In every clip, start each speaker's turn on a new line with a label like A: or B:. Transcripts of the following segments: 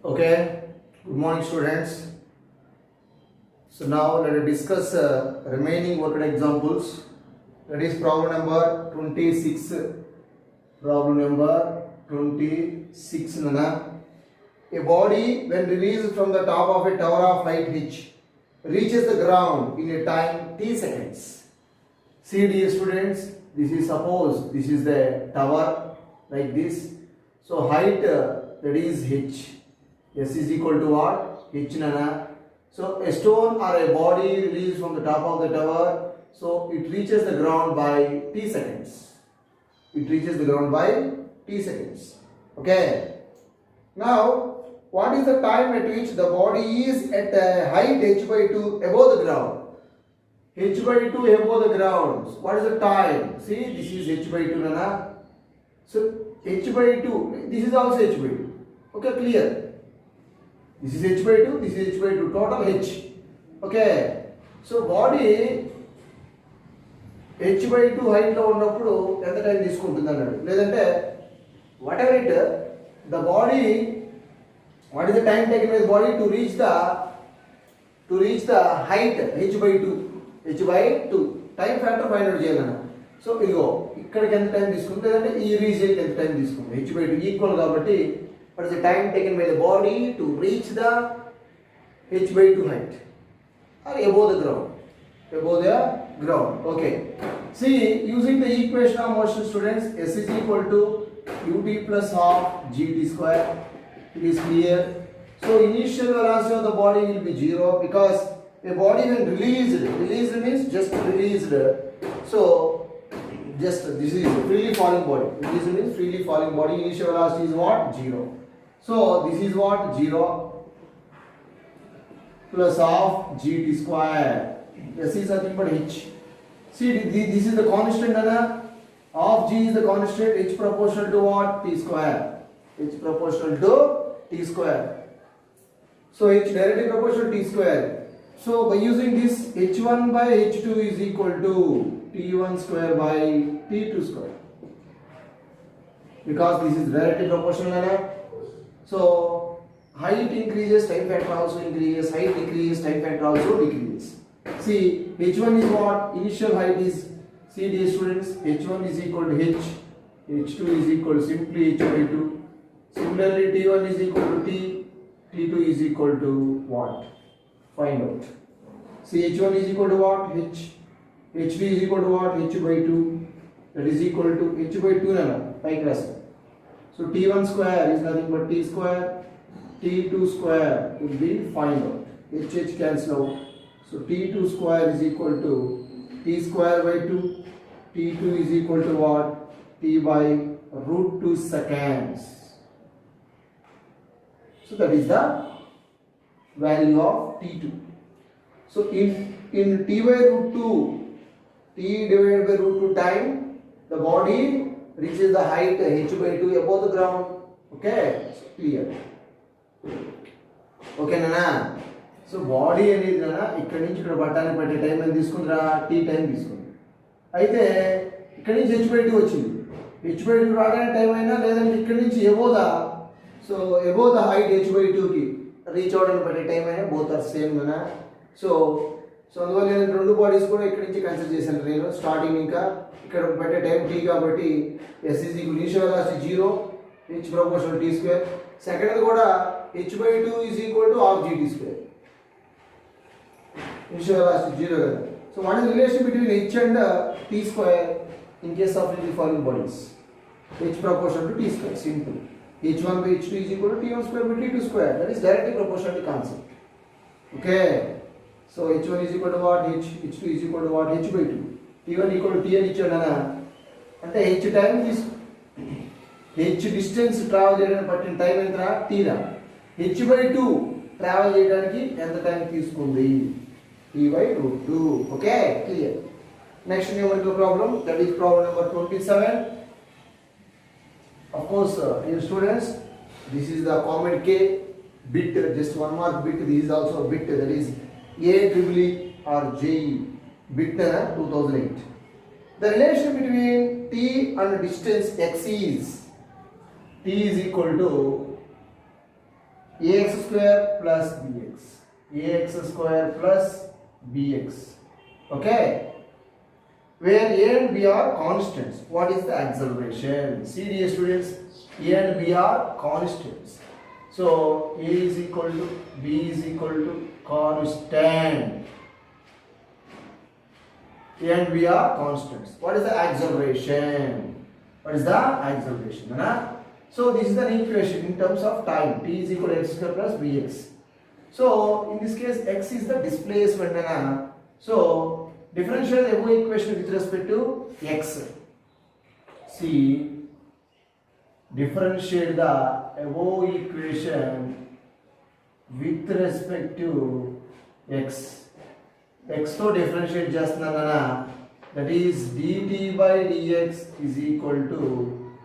A: Okay, good morning students. So now let us discuss remaining worked examples. That is problem number 26. Problem number 26. Nana. A body when released from the top of a tower of height h reaches the ground in a time t seconds. See dear students, this is suppose this is the tower like this. So height that is h. S is equal to what? H nana. So a stone or a body released from the top of the tower, so it reaches the ground by t seconds. It reaches the ground by t seconds. Okay. Now, what is the time at which the body is at a height h by 2 above the ground? H by 2 above the ground. So what is the time? See, this is h by 2 nana. So h by 2, this is also h by 2. Okay, clear. This is h by 2, this is h by 2, total h. Okay. So body h by 2 height లో ఉన్నప్పుడు ఎంత time తీసుకుంటుంది అన్నాడు. లేదంటే whatever it the body, what is the time taken by the body to reach the height h by 2, h by 2 time factor find out చేయాలన్న. So ఇదిగో ఇక్కడికి ఎంత టైం తీసుకుంటుంది, లేదంటే ఈ రీజియన్కి ఎంత టైం తీసుకుంటుంది. h by 2 ఈక్వల్ కాబట్టి what is the time taken by the body to reach the h by 2 height or above the ground? Above the ground. Okay. See, using the equation of motion, students, s is equal to ut plus half gt square. It is clear. So initial velocity of the body will be 0 because a body when released means just released. So just this is freely falling body. Released means freely falling body. Initial velocity is what? 0. So this is what? 0 plus half gt square. S is nothing but h. See, this is the constant, half g is the constant, h proportional to what? T square. H proportional to t square. So h directly proportional to t square. So by using this, h1 by h2 is equal to t1 square by t2 square. Because this is directly proportional. So height increases, time factor also increases, height decreases, time factor also decreases. See, h1 is what? Initial height is, see dear students, h1 is equal to h, h2 is equal to simply h by 2. Similarly, t1 is equal to t, t2 is equal to what? Find out. See, h1 is equal to what? H, h2 is equal to what? H by 2. That is equal to h by 2 nana, pi class. So t1 square is nothing but t square, t2 square will be find out. H cancel out. So t2 square is equal to t square by 2. t2 is equal to what? T by root 2 seconds. So that is the value of t2. So in t by root 2, t divided by root 2 time, the body reaches the height h by 2 above the ground. Okay, so clear. Okay nana. So body అనేది nana ఇక్కడ నుంచి ఇక్కడ పట్టానికి పట్టే time ఎంత తీసుకుందిరా? t time తీసుకుంది. అయితే ఇక్కడ నుంచి h by 2 వచ్చింది. h by 2 రావడానికి టైం అయినా, లేదంటే ఇక్కడ నుంచి above the height h by 2 కి రీచ్ అవడానికి పట్టే టైం అయినా, both are same nana. So అందువల్ల నేను రెండు బాడీస్ కూడా ఇక్కడ నుంచి కన్సిడర్ చేశాను. నేను స్టార్టింగ్ ఇంకా ఇక్కడ పెట్టే టైం t కాబట్టి s is equal initial velocity 0, h proportional t square. Second కూడా h by 2 is equal to half gt square. Initial velocity 0 కదా. So what is the relation between h and t square in case of the following bodies? H proportional to t square. Simple. h1 by h2 is equal to t1 square by t2 square. That is directly proportional to concept. Okay. So h1 is equal to what? H, h2 is equal to what? H by 2. t1 equal to t అని ఇచ్చాడు అన్న. అంటే h time h distance travel చేయడానికి పట్టిన time ఎంతరా? t రా. h by 2 travel చేయడానికి ఎంత టైం తీసుకుంది? t by root 2. Okay, clear. Next numerical problem, that is problem number 27. Of course, dear students, this is the common k bit, just one mark bit. This is also a bit, that is AEEE or JE bit 2008. The relation between t and distance x is t is equal to ax square plus bx, ax square plus bx. Okay, where a and b are constants. What is the acceleration? See dear students, a and b are constants. So a is equal to b is equal to constant. A and b are constants. What is the acceleration? What is the acceleration? So this is an equation in terms of time. T is equal to x square plus bx. So in this case, x is the displacement. So differentiate the above equation with respect to x. See, differentiate the above equation with respect to x. X to differentiate just that is dt by dx is equal to,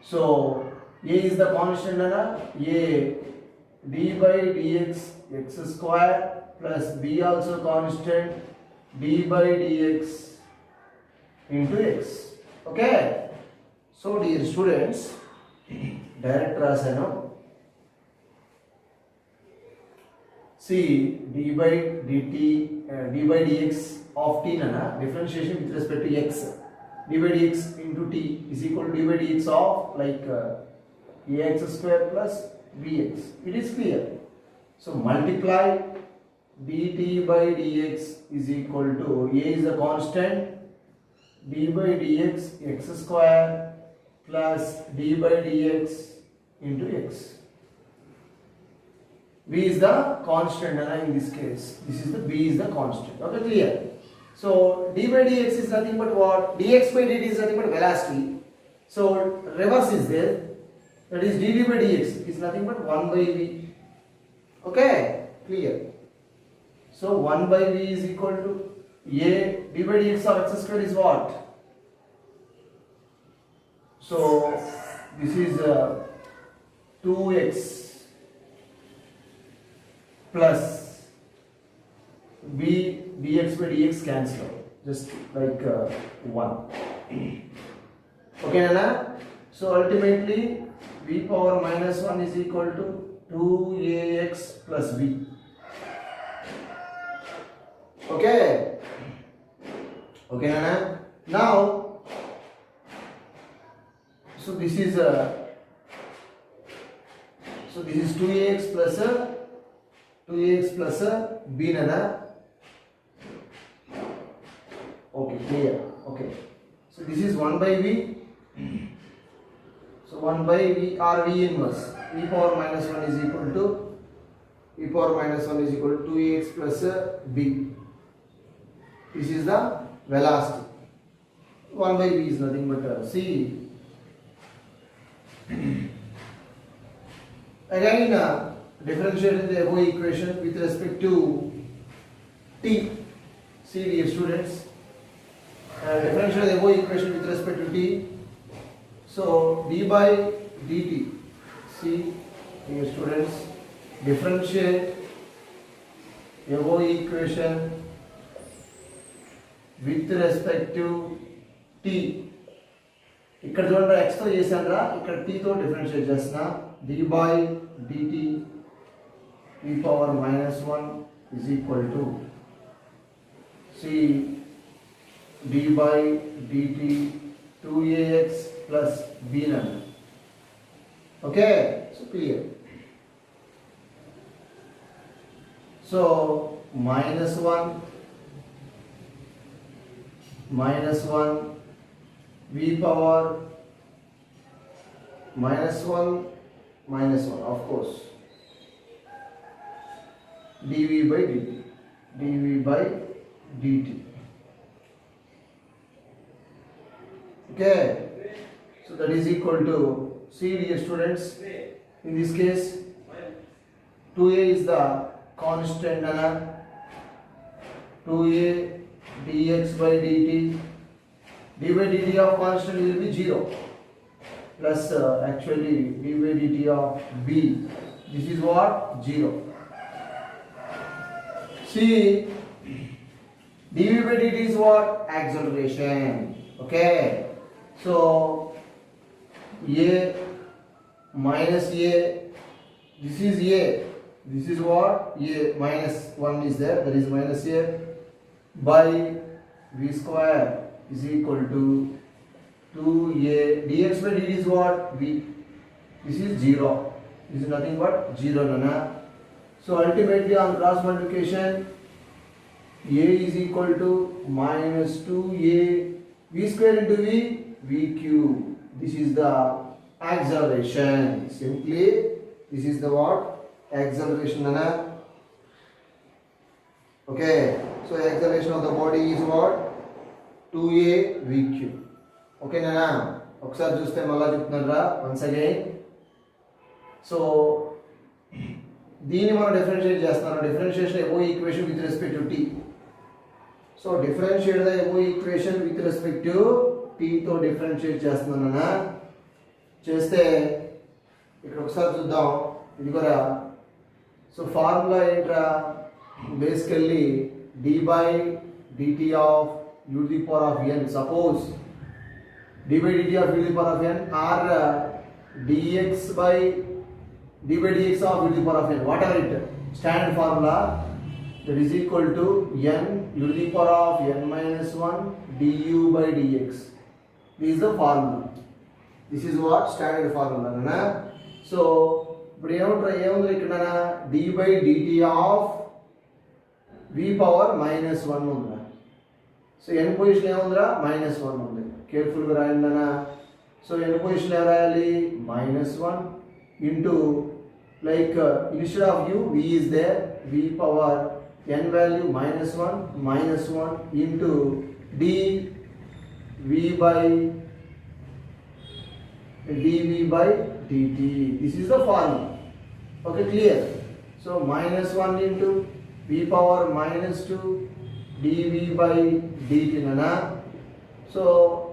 A: so a is the constant a d by dx x square plus b also constant d by dx into x. Okay, so dear students, direct rasano. See, d by dt, d by dx of t differentiation with respect to x, d by dx into t is equal to d by dx of ax square plus bx. It is clear. So multiply dt by dx is equal to, a is a constant, d by dx x square plus d by dx into x. V is the constant in this case. This is the B is the constant. Okay, clear? So d by dx is nothing but what? Dx by dt is nothing but velocity. So reverse is there. That is dt by dx is nothing but 1 by v. Okay, clear? So 1 by v is equal to a d by dx of x square is what? So this is 2x plus b dx by dx cancel out, just like 1. Okay, Nana? So ultimately b power minus 1 is equal to 2ax plus b. Okay? Okay, Nana? Now, so this is 2ax plus 2ax plus b, Nana. Okay, clear. Okay. So this is 1 by v. So 1 by v or v inverse. E power minus 1 is equal to 2ax plus b. This is the velocity. 1 by v is nothing but c. Again, differentiate the above equation with respect to t. See, dear students, differentiate the above equation with respect to t. So d by dt. See, dear students, differentiate the above equation with respect to t. ఇక్కడ చూడండి x తో చేశానురా, ఇక్కడ t తో differentiate చేస్తున్నా. d by dt e power minus 1 is equal to, see, d by dt 2ax plus b none. Okay, so clear. So minus 1 v power minus 1 of course dv by dt. Okay, so that is equal to, see dear students, in this case 2a is the constant, 2a dx by dt, d by dt of constant will be 0 plus actually d by dt of b, this is what? 0. See, dv by dt is what? Acceleration. Okay, so a minus a This is A. This is what? A minus 1 is there. There is minus A by V square is equal to 2A. Dx by dt is what? V. This is 0. This is nothing but 0. Nana. So ultimately on cross multiplication, A is equal to minus 2A. V square into V, V cube. This is the acceleration. Simply, this is the what? Acceleration, Nana. Okay. So acceleration of the body is what? 2A V cube. Okay, Nana. ఒకసారి చూస్తే మళ్ళా చెప్తున్నారా once again. So దీన్ని మనం differentiate చేస్తున్నాం. Differentiation above equation with respect to T. So differentiate the above equation with respect to T తో differentiate చేస్తున్నానా. చేస్తే ఇక్కడ ఒకసారి చూద్దాం. ఇది కూడా సో ఫార్ములా ఏంట్రా? Basically d by dt of u to the power of n. Suppose d by dt of u to the power of n or dx by dx of u to the power of n, whatever it, standard formula, that is equal to n u to the power of n minus 1 du by dx. This is the formula. This is what standard formula, na. So ఇప్పుడు ఏముంది ఇక్కడ d by dt of v power minus 1 ఉందిరా. So n position ఏముందిరా? Minus 1 ఉంది. కేర్ఫుల్గా రాయండి అన్న. So n position ఏం రాయాలి? Minus 1 into like instead of u v is there, v power n value minus 1 into dv by dt. This is the formula. Okay, clear? So minus 1 into v power minus 2 dv by dt, nana. So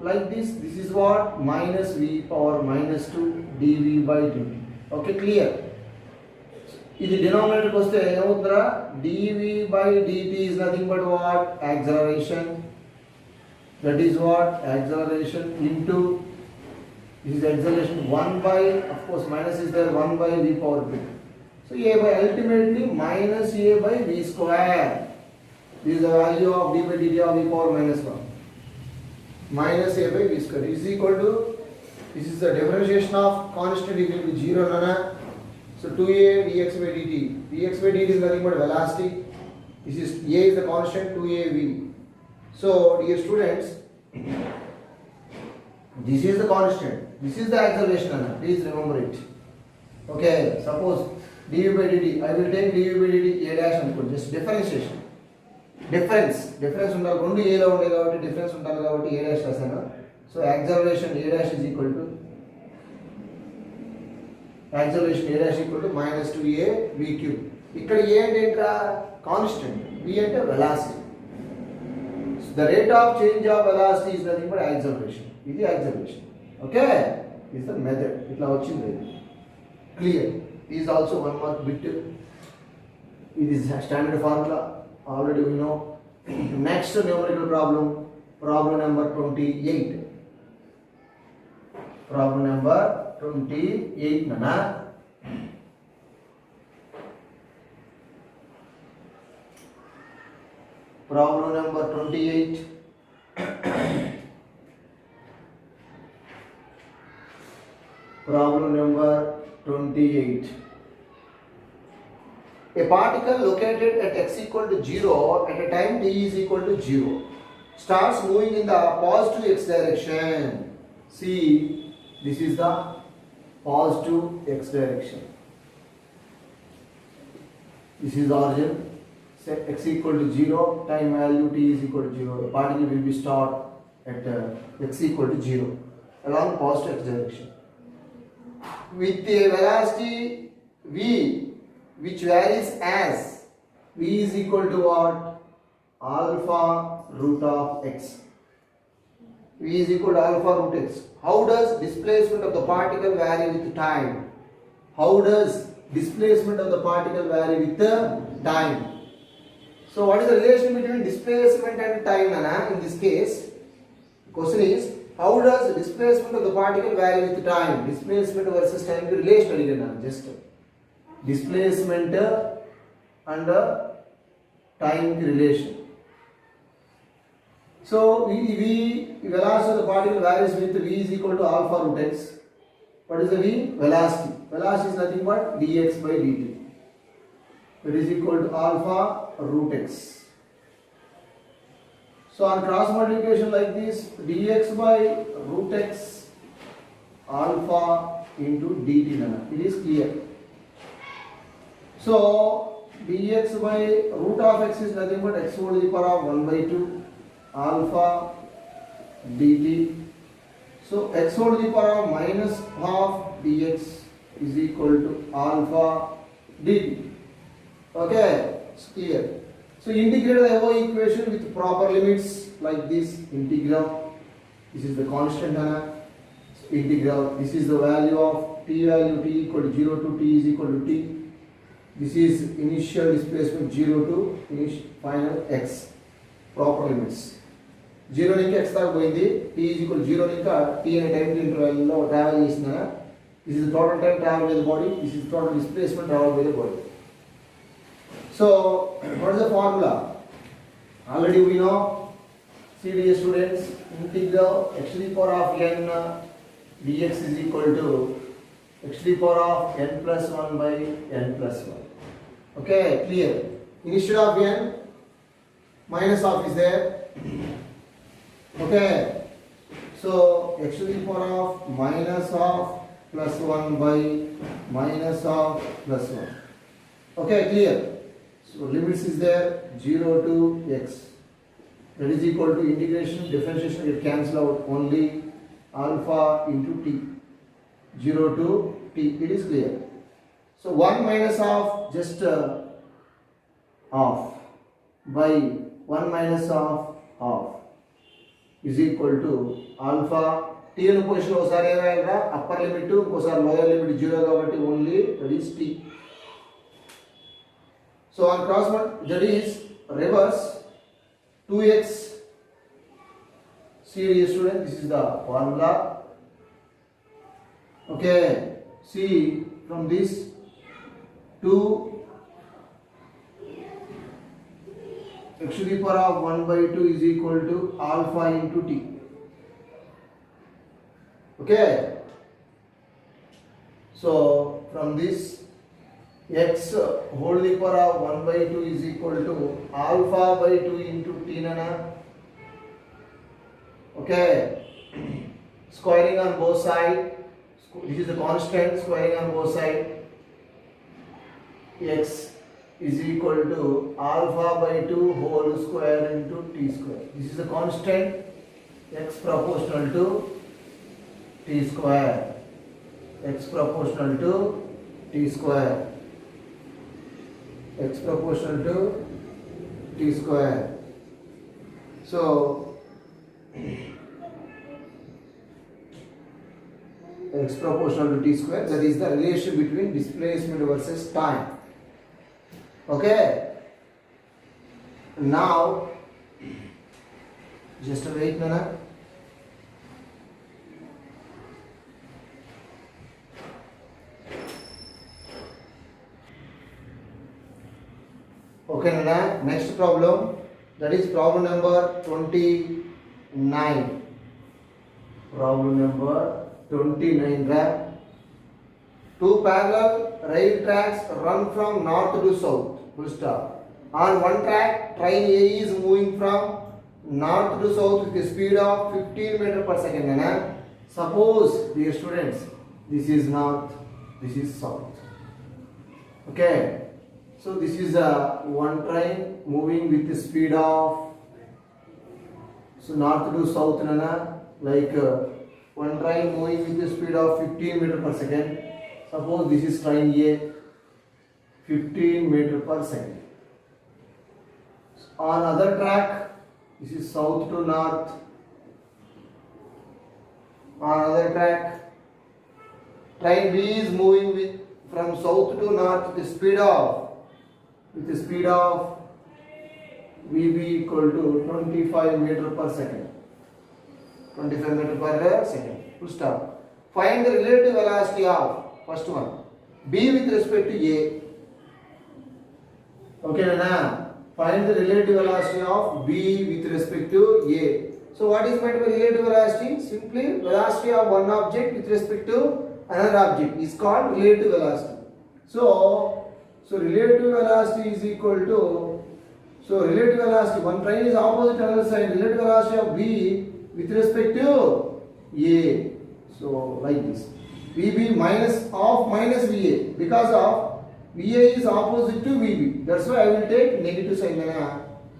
A: like this is what? Minus v power minus 2 dv by dt. Okay, clear? ఇది డినామినేటర్కి వస్తే ఏమవుతుందా? dv by dt is nothing but what? Acceleration. That is what? Acceleration into, this is acceleration 1 by, of course minus is there, 1 by v power b. So a by ultimately minus a by v square. This is the value of d by dt of v power minus 1. Minus a by v square is equal to, this is the differentiation of constant, it will be 0, nana. So 2a dx by dt. dx by dt is nothing but velocity. This is a is the constant, 2a v. So dear students, this is the constant. This is the acceleration, nana. Please remember it. Okay, suppose dv by dt, I will take dv by dt a dash అనుకోండి. Just differentiation, difference ఉండాలి. రెండు ఏలో ఉండే కాబట్టి difference ఉండాలి కాబట్టి a dash రాశాను. So acceleration a dash is equal to minus 2a v cube. ఇక్కడ a అంటే ఏంట్రా? కాన్స్టెంట్. v అంటే velocity. The rate of change of velocity is nothing but acceleration. ఇది acceleration. Okay, is the method. ఇట్లా వచ్చింది. Clear? Is also one mark bit. It is standard formula, already we know. Next numerical problem number 28. Problem number 28, nana. Problem number 28. Problem number 28. A particle located at x equal to 0 at a time t is equal to 0 starts moving in the positive x direction. See, this is the positive x direction. This is the origin. Set x equal to 0, time value t is equal to 0. A particle will be start at x equal to 0 along positive x direction with a velocity v, which varies as v is equal to what? Alpha root of x. V is equal to alpha root x. How does displacement of the particle vary with time? How does displacement of the particle vary with the time? So what is the relation between displacement and time, nana? In this case, the question is, how does displacement of the particle vary with time? Displacement versus time relation again, just displacement and time relation. So velocity of the particle varies with v is equal to alpha root x. What is the v? Velocity. Velocity is nothing but dx by dt. That is equal to alpha root x. So on cross multiplication like this, dx by root x alpha into dt. It is clear. So dx by root of x is nothing but x whole to the power of 1 by 2 alpha dt. So x whole to the power of minus half dx is equal to alpha dt. Okay, it's clear. So integrate the above equation with proper limits like this. Integral, this is the constant, so integral, this is the value of t value, t equal to 0 to t is equal to t. This is initial displacement 0 to final x. Proper limits. 0 నుంచి x దాకా పోయింది, t is equal to 0 నుంచి t అనే time interval లో travel చేసిన. This is the total time travel by the body, this is total displacement travel by the body. So what is the formula? Already we know. See dear students, integral x to the power of n dx is equal to x to the power of n plus 1 by n plus 1. Okay, clear. Instead of n, minus half is there. Okay, so x to the power of minus half plus 1 by minus half plus 1. Okay, clear. So limits is there 0 to x. That is equal to integration, differentiation, it cancel out only alpha into t. 0 to t, it is clear. So 1 minus half, just half by 1 minus half is equal to alpha t in position ఒకసారి ఏమైనా upper limit ఒకసారి lower limit 0 కాబట్టి only that is t. So on cross that is reverse 2x. See dear student, this is the formula. Okay, see from this 2 x to the power of 1 by 2 is equal to alpha into t. Okay, so from this x whole to the power of 1 by 2 is equal to alpha by 2 into t nana. Okay, squaring on both sides, this is the constant, squaring on both sides, x is equal to alpha by 2 whole square into t square. This is the constant, x proportional to t square, x proportional to t square, x proportional to t square. So x proportional to t square, that is the relation between displacement versus time. Okay, now just wait nana. Okay nana, next problem, that is problem number 29. Problem number 29 right? Two parallel rail tracks run from north to south. Full stop. On one track, train A is moving from north to south with a speed of 15 meters per second. Suppose, dear students, this is north, this is south. Okay. So this is one train moving with the speed of, so north to south, like one train moving with the speed of 15 meters per second. Suppose this is train A, 15 meters per second. On other track, this is south to north. On other track, train B is moving from south to north with the speed of VB equal to 25 meters per second. 25 meters per second. Full stop. Find the relative velocity of first one. B with respect to A. Okay, Nana? Find the relative velocity of B with respect to A. So what is meant by relative velocity? Simply velocity of one object with respect to another object is called relative velocity. So relative velocity is equal to, so relative velocity, one train is opposite another side, relative velocity of B with respect to A. So like this, VB minus of minus VA, because of VA is opposite to VB. That's why I will take negative sign.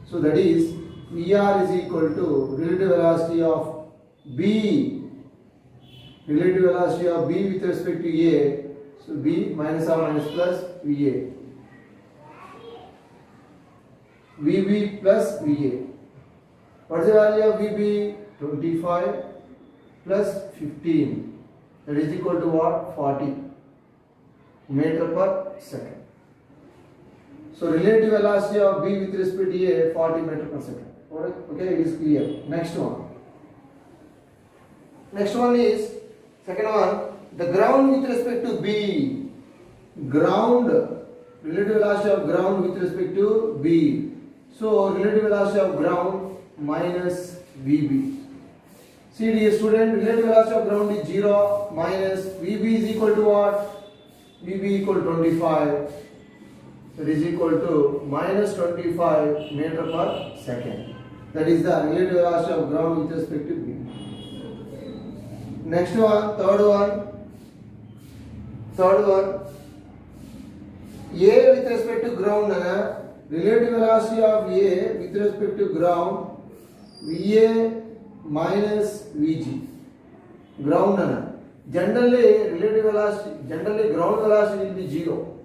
A: So that is VR is equal to relative velocity of B, relative velocity of B with respect to A. So B minus or minus plus VA. VB plus VA. What is the value of VB? 25 plus 15. That is equal to what? 40 meter per second. So relative velocity of B with respect to A 40 meter per second. Okay, it is clear. Next one. Next one is second one. The ground with respect to B. Ground, relative velocity of ground with respect to B. So relative velocity of ground minus VB. See dear student, relative velocity of ground is 0 minus VB is equal to what? VB equal to 25. That is equal to minus 25 meter per second. That is the relative velocity of ground with respect to B. Next one, third one. A with respect to ground, relative velocity of A with respect to ground, VA minus VG. Ground, generally relative velocity, generally ground velocity will be 0.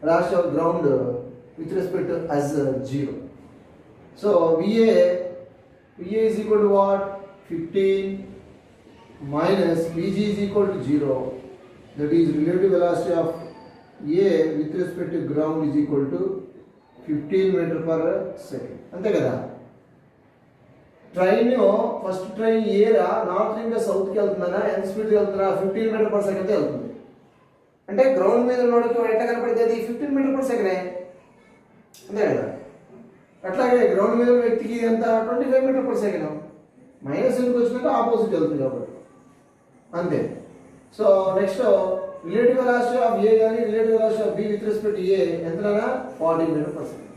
A: Velocity of ground with respect to as 0. So VA is equal to what? 15 minus VG is equal to 0. That is relative velocity of A with respect to ground is equal to 15 meter per second. అంతే కదా. Train first train ఏరా north ఇంకా సౌత్కి వెళ్తుందనా ఎంత స్పీడ్కి వెళ్తుందా 15 meter per second వెళ్తుంది. అంటే ground మీద ఉన్నోడికి ఎట్లా కనపడుతుంది 15 మీటర్ పర్ సెకండే అంతే కదా. అట్లాగే గ్రౌండ్ మీద ఉన్న వ్యక్తికి ఎంత 25 మీటర్ పర్ సెకండ్. మైనస్ ఎందుకు వచ్చిందంటే ఆపోజిట్ వెళ్తుంది కాబట్టి అంతే. So next relative velocity of A కానీ relative velocity of B with respect A ఎంతనా 40 మీటర్ పర్ సెకండ్.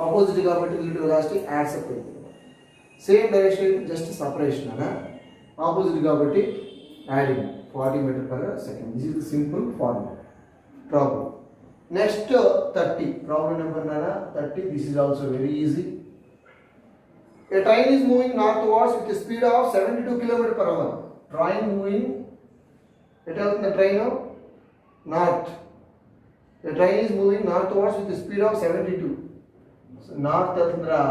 A: ఆపోజిట్ కాబట్టి రిలేటివ్ వెలాసిటీ యాడ్స్ అప్ అవుతుంది. సేమ్ డైరెక్షన్ జస్ట్ సపరేషన్ అనా ఆపోజిట్ కాబట్టి adding 40 meter per second. This is the simple formula problem. Next 30 problem number 30. This is also very easy. A train is moving northwards with a speed of 72 km per hour. Train moving, it is the train of north. The train is moving northwards with a speed of 72. So north Andhra,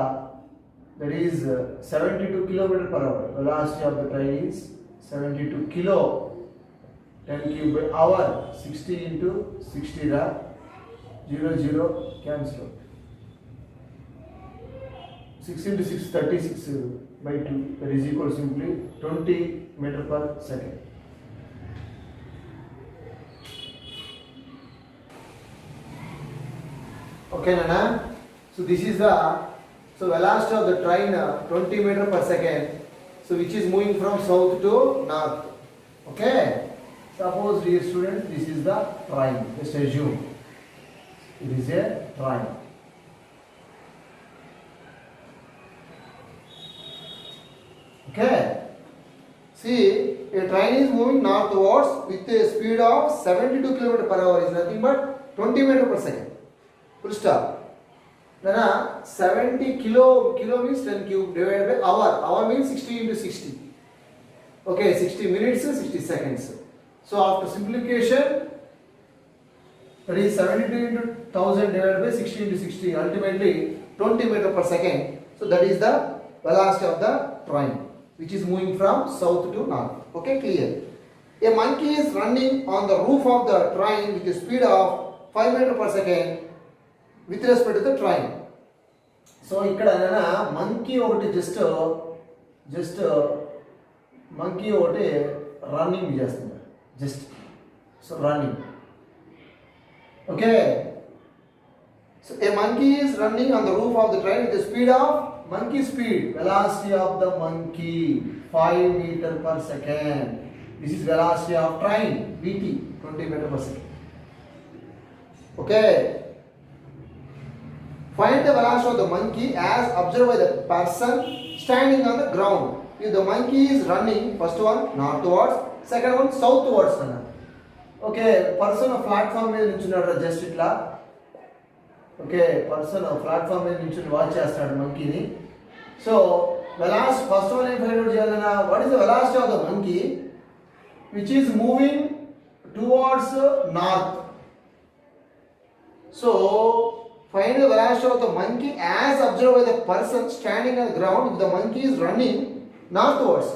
A: that is 72 km per hour. Velocity of the train is 72 kilo. 10 cube by hour. 60 into 60 ra 0 cancel out. 6 into 6 36 by 2, that is equal simply 20 meter per second. Okay Nana, so this is the velocity of the train 20 meter per second, so which is moving from south to north. Okay, suppose dear student, this is the train. Just assume it is a train. Okay, see, a train is moving northwards with a speed of 72 km per hour is nothing but 20 meter per second. Full stop. Then 70 kilo means 10 cube divided by hour. Hour means 60 into 60. Okay, 60 minutes, 60 seconds. So after simplification, that is 72 into 1000 divided by 60 into 60. Ultimately 20 meter per second. So that is the velocity of the train, which is moving from south to north. Okay, clear. A monkey is running on the roof of the train with a speed of 5 meter per second with respect to the train. So ఇక్కడ monkey ఒకటి just monkey ఒకటి running చేస్తుంది. Just so running Okay. So a monkey is running on the roof of the train with the speed of monkey speed. Velocity of the monkey 5 meter per second. This is velocity of train VT 20 meter per second. Okay. Find the velocity of the monkey as observed by the person standing on the ground. If the monkey is running, first one northwards, second one southwards. Okay, person platform మీద నిల్చున్నాడు just ఇట్లా. Okay, person platform మీద నిల్చుని watch చేస్తాడు మంకీని. So velocity first one ఏం find out చేయాలన్నా, what is the velocity of the monkey which is moving towards north. So find the velocity of the monkey as observed by the person standing on the ground if the monkey is running northwards.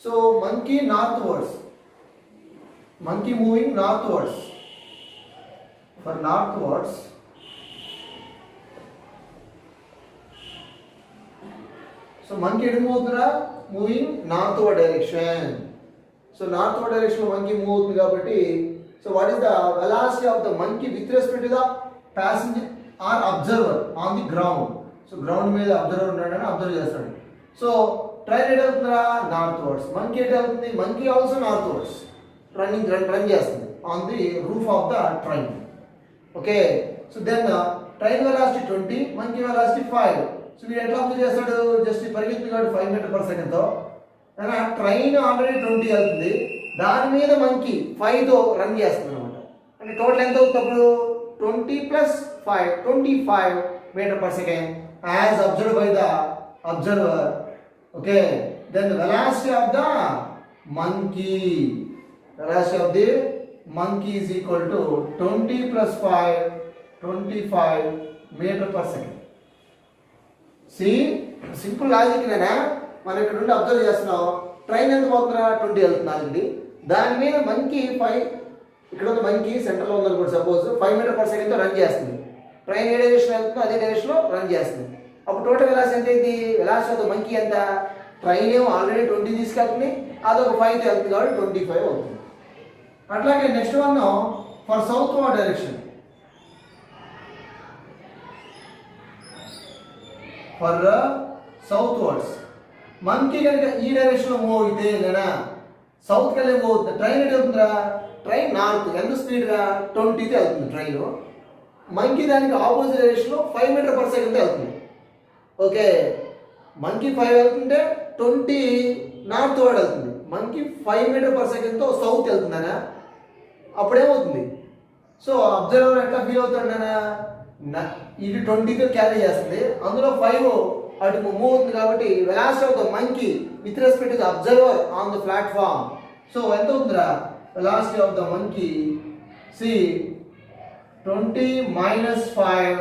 A: So monkey northwards, monkey moving northwards. For northwards, so monkey moving northward direction. So northward direction monkey move kabatti. So what is the velocity of the monkey with respect to the passenger or observer on the ground? So ground మీద observer ఉన్నాడని observe చేస్తాడు. So train ఎటు వెళ్తుందా, northwards. Monkey ఎటు వెళ్తుంది, monkey also northwards run చేస్తుంది on the roof of the train. Okay, so then train velocity 20, monkey velocity 5. So వీడు ఎట్లా అబ్జర్వ్ చేస్తాడు, జస్ట్ పరిగెత్తుగా 5 మీటర్ పర్ సెకండ్తో. ట్రైన్ ఆల్రెడీ 20 వెళ్తుంది, దాని మీద మంకీ 5తో రన్ చేస్తుంది అనమాట. అంటే టోటల్ ఎంత అవుతుంది అప్పుడు, 20 plus 5, 25 meter per second as observed by the observer. Okay, then the velocity of the monkey, velocity of the monkey is equal to 20 plus 5, 25 meter per second. See, simple logic నేనా, మనం ఇక్కడ నుండి observe చేస్తున్నాం. Train ఎంత పోతుందా, 20 వెళ్తుంది. దాని మీద మంకీ 5, ఇక్కడ ఉన్న మంకీ సెంటర్లో ఉందనుకోండి, సపోజ్ 5 మీటర్ పర్ సెకండ్తో రన్ చేస్తుంది. ట్రైన్ ఏ డైరెక్షన్ వెళ్తుందో అదే డైరెక్షన్లో రన్ చేస్తుంది. అప్పుడు టోటల్ వెలాసిటీ ఎంత అయింది, వెలాసిటీ ఆఫ్ ద మంకీ ఎంత, ట్రైన్ ఏమో ఆల్రెడీ 20 తీసుకెళ్తుంది, అదొక 5తో వెళ్తుంది కాబట్టి 25 అవుతుంది. అట్లాగే next one for south word direction. For south words monkey కనుక ఈ డైరెక్షన్లో మూవ్ అయితే లేదా సౌత్కి వెళ్ళి మూవ్ అవుతుంది. ట్రైన్ ఎటు వెళ్తుందా, ట్రైన్ నార్త్, ఎంత స్పీడ్గా 20తో వెళ్తుంది ట్రైన్. మంకీ దానికి ఆపోజిట్ డైరెక్షన్లో 5 మీటర్ పర్ సెకండ్తో వెళ్తుంది. ఓకే, మంకీ 5 వెళ్తుంటే 20 నార్త్ వర్డ్ వెళ్తుంది. మంకీ 5 మీటర్ పర్ సెకండ్తో సౌత్ వెళ్తుందనా, అప్పుడేమవుతుంది, సో అబ్జర్వర్ ఎట్లా ఫీల్ అవుతాడనా, ఇది 20తో క్యారీ చేస్తుంది, అందులో 5 అటు మూవ్ అవుతుంది కాబట్టి velocity of the monkey with respect to the observer on the platform. So ఎంత అవుతుందిరా, velocity of the monkey, see 20 minus 5,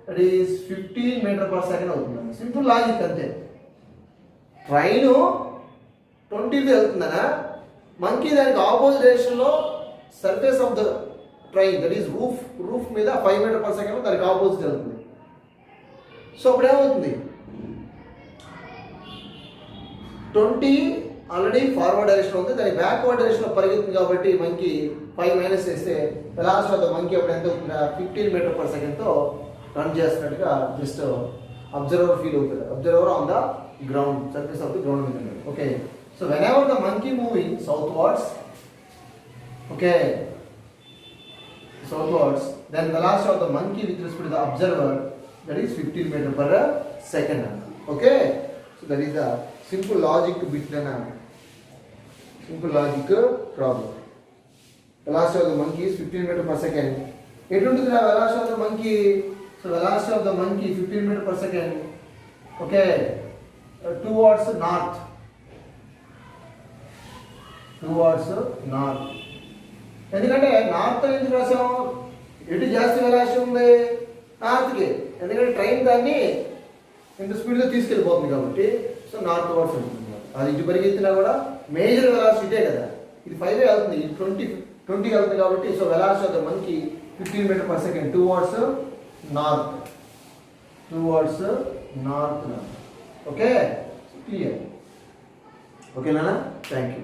A: that is 15 meter per second అవుతుంది. సింపుల్ లాజిక్ అంతే. ట్రైన్ 20తో వెళ్తుందనా, మంకీ దానికి ఆపోజిట్ డైరెక్షన్లో surface of the train, that is roof మీద 5 మీటర్ పర్ సెకండ్ దానికి ఆపోజిట్ వెళ్తుంది. సో అప్పుడేమవుతుంది, 20 ఆల్రెడీ ఫార్వర్డ్ డైరెక్షన్ ఉంది, దాని బ్యాక్వర్డ్ డైరెక్షన్లో పరిగెత్తుంది కాబట్టి మంకీ 5 మైనస్ చేస్తే వెలాసిటీ ఆఫ్ ద మంకీ అప్పుడు ఎంత అవుతుందా, 15 మీటర్ పర్ సెకండ్తో రన్ చేస్తున్నట్టుగా జస్ట్ అబ్జర్వర్ ఫీల్ అవుతుంది. Observer on the ground, surface of the ground మీద. Okay, so whenever the monkey moving southwards, okay southwards, then velocity of the monkey with respect to the observer, that is 15 meter per second. Okay, so that is the simple logic between a simple logic problem. Velocity of the monkey is 15 meter per second. It will do the velocity of the monkey. So velocity of the monkey 15 meter per second. Okay, towards north. Towards north. ఎందుకంటే north ఎందుకు రాసాం, ఎటు జాస్తి velocity ఉంది, నార్త్కి. ఎందుకంటే train దాన్ని ఇంత స్పీడ్లో తీసుకెళ్ళిపోతుంది కాబట్టి, సో నార్త్ వర్డ్స్ ఉంటుంది. అది ఇటు పరిగెత్తినా కూడా మేజర్ వెలాసిటీ కదా, ఇది 5 వెళ్తుంది, ఇది 20 వెళ్తుంది కాబట్టి, so velocity of the monkey 15 meter per second towards north. Okay, clear. ఓకేనా, థ్యాంక్ యూ.